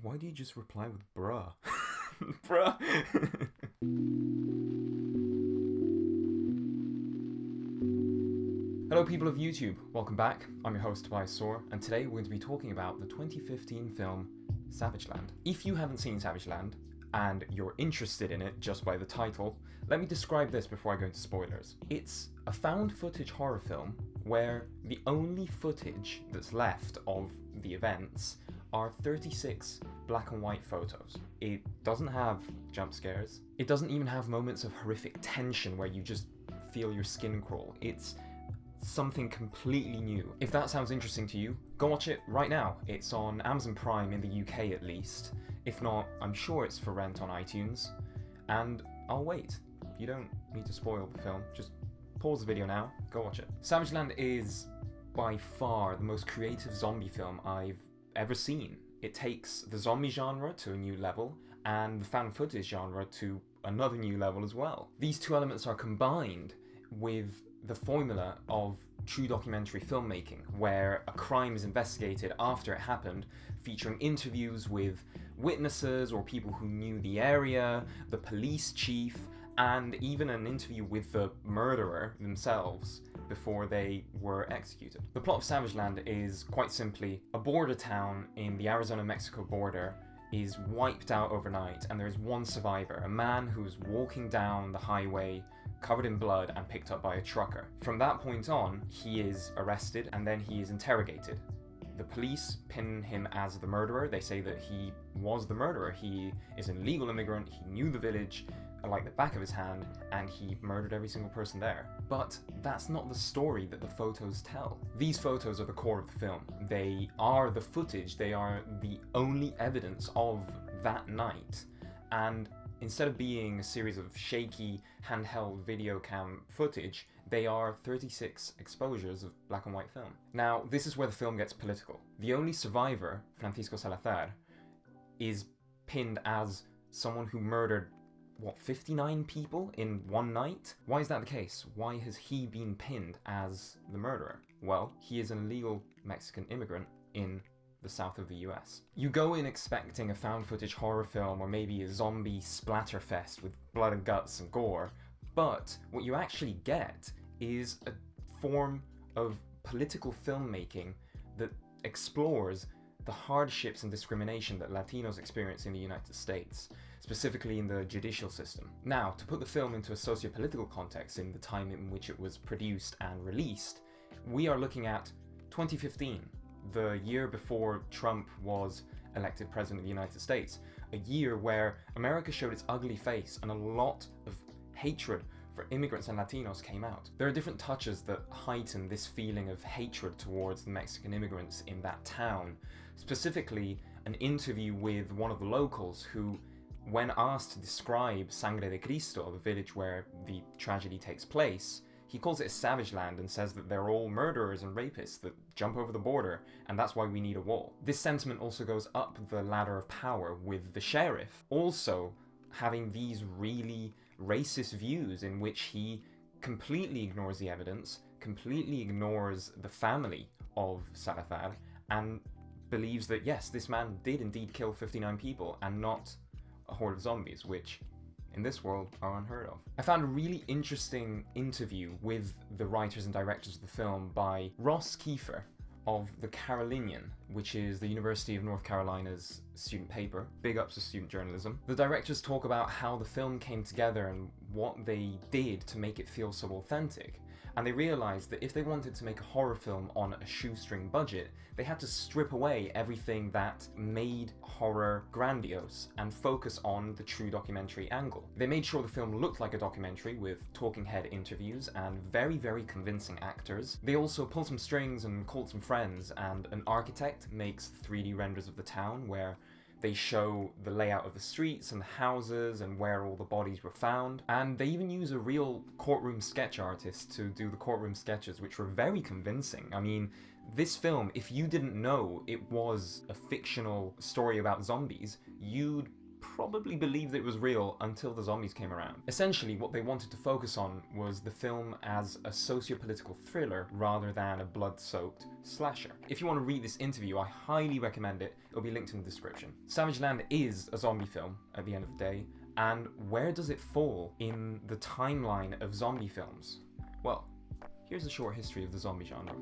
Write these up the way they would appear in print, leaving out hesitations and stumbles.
Why do you just reply with bruh? Bruh! Hello people of YouTube, welcome back. I'm your host Tobias Soar, and today we're going to be talking about the 2015 film Savageland. If you haven't seen Savageland, and you're interested in it just by the title, let me describe this before I go into spoilers. It's a found footage horror film where the only footage that's left of the events are 36 black and white photos. It doesn't have jump scares. It doesn't even have moments of horrific tension where you just feel your skin crawl. It's something completely new. If that sounds interesting to you, go watch it right now. It's on Amazon Prime in the UK at least. If not, I'm sure it's for rent on iTunes. And I'll wait. You don't need to spoil the film. Just pause the video now, go watch it. Savageland is by far the most creative zombie film I've ever seen. It takes the zombie genre to a new level and the found footage genre to another new level as well. These two elements are combined with the formula of true documentary filmmaking, where a crime is investigated after it happened, featuring interviews with witnesses or people who knew the area, the police chief, and even an interview with the murderer themselves before they were executed. The plot of Savageland is quite simply a border town in the Arizona-Mexico border is wiped out overnight, and there is one survivor, a man who's walking down the highway covered in blood and picked up by a trucker. From that point on, he is arrested and then he is interrogated. The police pin him as the murderer. They say that he was the murderer. He is an illegal immigrant, he knew the village like the back of his hand, and he murdered every single person there. But that's not the story that the photos tell. These photos are the core of the film. They are the footage, they are the only evidence of that night. And instead of being a series of shaky handheld video cam footage, they are 36 exposures of black and white film. Now, this is where the film gets political. The only survivor, Francisco Salazar, is pinned as someone who murdered 59 people in one night? Why is that the case? Why has he been pinned as the murderer? Well, he is an illegal Mexican immigrant in the south of the US. You go in expecting a found footage horror film or maybe a zombie splatterfest with blood and guts and gore, but what you actually get is a form of political filmmaking that explores the hardships and discrimination that Latinos experience in the United States, specifically in the judicial system. Now, to put the film into a socio-political context in the time in which it was produced and released, we are looking at 2015, the year before Trump was elected president of the United States, a year where America showed its ugly face and a lot of hatred for immigrants and Latinos came out. There are different touches that heighten this feeling of hatred towards the Mexican immigrants in that town. Specifically, an interview with one of the locals who, when asked to describe Sangre de Cristo, the village where the tragedy takes place, he calls it a savage land and says that they're all murderers and rapists that jump over the border, and that's why we need a wall. This sentiment also goes up the ladder of power with the sheriff, also having these really racist views in which he completely ignores the evidence, completely ignores the family of Salazar, and believes that yes, this man did indeed kill 59 people and not a horde of zombies, which in this world are unheard of. I found a really interesting interview with the writers and directors of the film by Ross Kiefer of The Carolinian, which is the University of North Carolina's student paper. Big ups to student journalism. The directors talk about how the film came together and what they did to make it feel so authentic. And they realized that if they wanted to make a horror film on a shoestring budget, they had to strip away everything that made horror grandiose and focus on the true documentary angle. They made sure the film looked like a documentary with talking head interviews and very, very convincing actors. They also pulled some strings and called some friends, and an architect makes 3D renders of the town where they show the layout of the streets and the houses and where all the bodies were found. And they even use a real courtroom sketch artist to do the courtroom sketches, which were very convincing. I mean, this film, if you didn't know it was a fictional story about zombies, you'd probably believed it was real until the zombies came around. Essentially, what they wanted to focus on was the film as a socio-political thriller rather than a blood-soaked slasher. If you want to read this interview, I highly recommend it. It'll be linked in the description. Savageland is a zombie film at the end of the day, and where does it fall in the timeline of zombie films? Well, here's a short history of the zombie genre.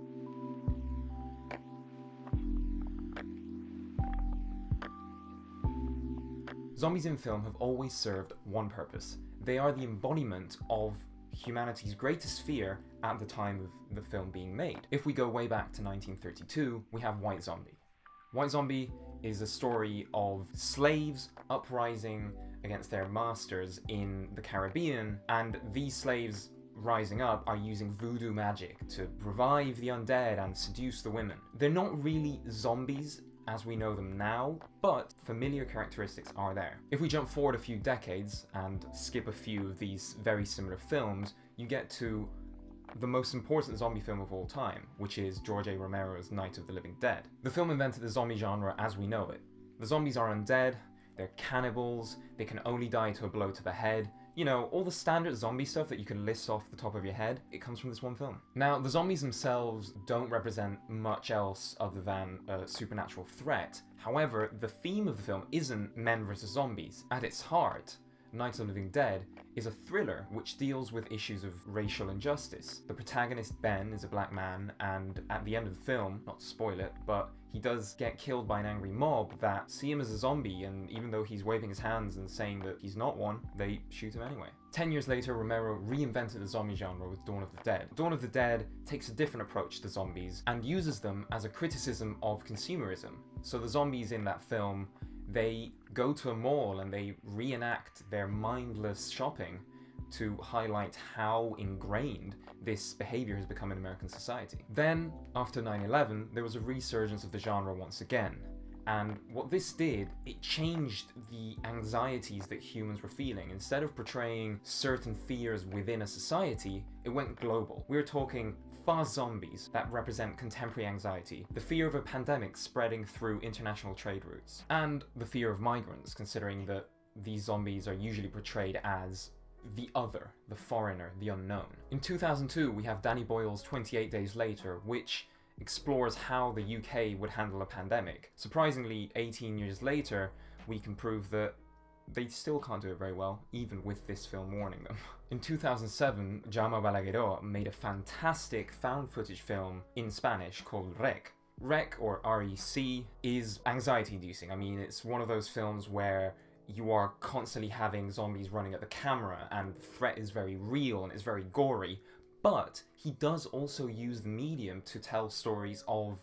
Zombies in film have always served one purpose. They are the embodiment of humanity's greatest fear at the time of the film being made. If we go way back to 1932, we have White Zombie. White Zombie is a story of slaves uprising against their masters in the Caribbean, and these slaves rising up are using voodoo magic to revive the undead and seduce the women. They're not really zombies as we know them now, but familiar characteristics are there. If we jump forward a few decades and skip a few of these very similar films, you get to the most important zombie film of all time, which is George A. Romero's Night of the Living Dead. The film invented the zombie genre as we know it. The zombies are undead, they're cannibals, they can only die to a blow to the head. You know, all the standard zombie stuff that you can list off the top of your head, it comes from this one film. Now, the zombies themselves don't represent much else other than a supernatural threat. However, the theme of the film isn't men versus zombies. At its heart, Night of the Living Dead is a thriller which deals with issues of racial injustice. The protagonist, Ben, is a black man, and at the end of the film, not to spoil it, but he does get killed by an angry mob that see him as a zombie, and even though he's waving his hands and saying that he's not one, they shoot him anyway. 10 years later, Romero reinvented the zombie genre with Dawn of the Dead. Dawn of the Dead takes a different approach to zombies and uses them as a criticism of consumerism. So the zombies in that film, they go to a mall and they reenact their mindless shopping to highlight how ingrained this behavior has become in American society. Then, after 9/11, there was a resurgence of the genre once again. And what this did, it changed the anxieties that humans were feeling. Instead of portraying certain fears within a society, it went global. We're talking fast zombies that represent contemporary anxiety, the fear of a pandemic spreading through international trade routes, and the fear of migrants, considering that these zombies are usually portrayed as the other, the foreigner, the unknown. In 2002, we have Danny Boyle's 28 Days Later, which explores how the UK would handle a pandemic. Surprisingly, 18 years later, we can prove that they still can't do it very well, even with this film warning them. In 2007, Jaume Balagueró made a fantastic found footage film in Spanish called Rec. Rec, or REC, is anxiety-inducing. I mean, it's one of those films where you are constantly having zombies running at the camera, and the threat is very real and it's very gory, but he does also use the medium to tell stories of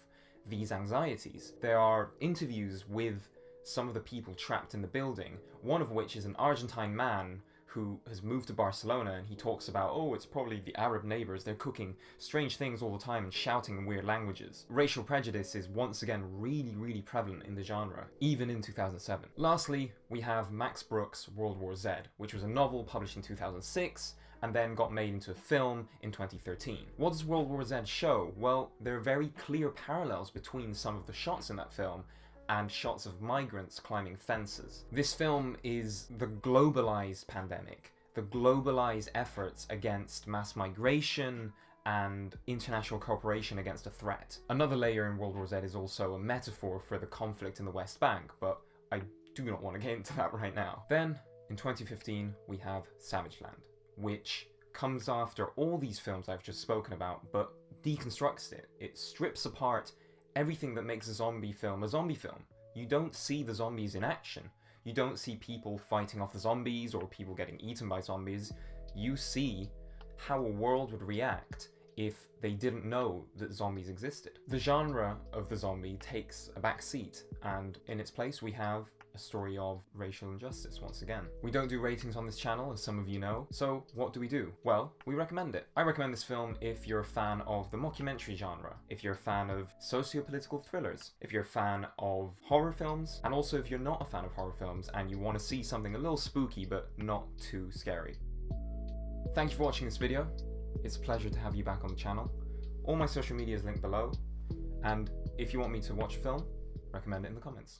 these anxieties. There are interviews with some of the people trapped in the building, one of which is an Argentine man who has moved to Barcelona, and he talks about, oh, it's probably the Arab neighbors, they're cooking strange things all the time and shouting in weird languages. Racial prejudice is once again really prevalent in the genre, even in 2007. Lastly, we have Max Brooks' World War Z, which was a novel published in 2006, and then got made into a film in 2013. What does World War Z show? Well, there are very clear parallels between some of the shots in that film and shots of migrants climbing fences. This film is the globalized pandemic, the globalized efforts against mass migration and international cooperation against a threat. Another layer in World War Z is also a metaphor for the conflict in the West Bank, but I do not want to get into that right now. Then, in 2015, we have Savageland, which comes after all these films I've just spoken about, but deconstructs it. It strips apart everything that makes a zombie film a zombie film. You don't see the zombies in action. You don't see people fighting off the zombies or people getting eaten by zombies. You see how a world would react if they didn't know that zombies existed. The genre of the zombie takes a back seat, and in its place we have a story of racial injustice once again. We don't do ratings on this channel, as some of you know, so what do? Well, we recommend it. I recommend this film if you're a fan of the mockumentary genre, if you're a fan of socio-political thrillers, if you're a fan of horror films, and also if you're not a fan of horror films and you want to see something a little spooky but not too scary. Thank you for watching this video. It's a pleasure to have you back on the channel. All my social media is linked below, and if you want me to watch a film, recommend it in the comments.